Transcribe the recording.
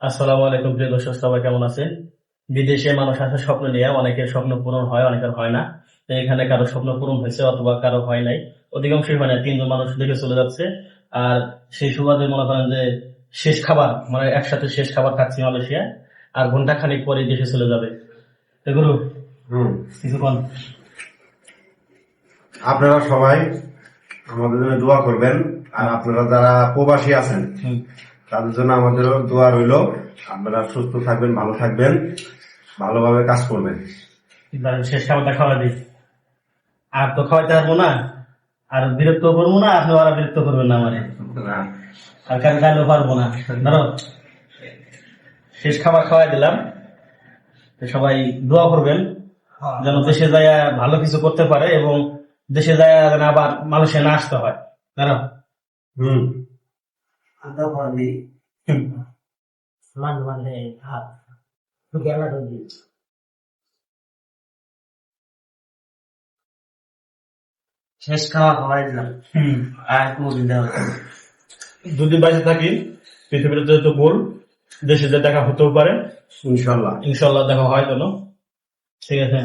আসসালামু আলাইকুম প্রিয় দর্শক, সবাই কেমন আছে? বিদেশে মানুষ আসার স্বপ্ন নিয়ে অনেকের স্বপ্ন পূরণ হয়, অনেকের হয় না। তো এখানে কারো স্বপ্ন পূরণ হয়েছে অথবা কারো হয় নাই, অধিকাংশই হয় না। তিনজন মানুষ দেখে চলে যাচ্ছে। আর সেই সুবাদে মনে করেন যে শেষ খাবার, মানে একসাথে শেষ খাবার খাচ্ছি মালয়েশিয়া, আর ঘন্টা খানিক পরে দেশে চলে যাবে। এগুলো হুম কিছুক্ষণ। আপনারা সবাই আমাদের জন্য দোয়া করবেন, আর আপনারা যারা প্রবাসী আছেন হুম। তাদের জন্য আমাদেরও দোয়া রইল। আপনারা সুস্থ থাকবেন, ভালো থাকবেন, ভালোভাবে কাজ করবেন। শেষ খাবারটা খাওয়া দিই। আর তো খাওয়াইতে পারবো না, আর বিরক্ত করবো না, আপনি ওরা বিরক্ত করবেন না মানে। আর কাল খাইলেও পারবো না। ধরো শেষ খাবার খাওয়াই দিলাম। তো সবাই দোয়া করবেন যেন দেশে যায় ভালো কিছু করতে পারে, এবং দেশে যায় যেন আবার মানুষের না আসতে হয়। ধরো হুম শেষ খাওয়া খাওয়াই দিলাম। আর কোনদিন দেওয়া হতো না। যদি বাইরে থাকি পৃথিবীর যেহেতু গোল, দেশে যে দেখা হতেও পারে, ইনশাল্লাহ। ইনশাল্লাহ দেখা হয় যেন। ঠিক আছে।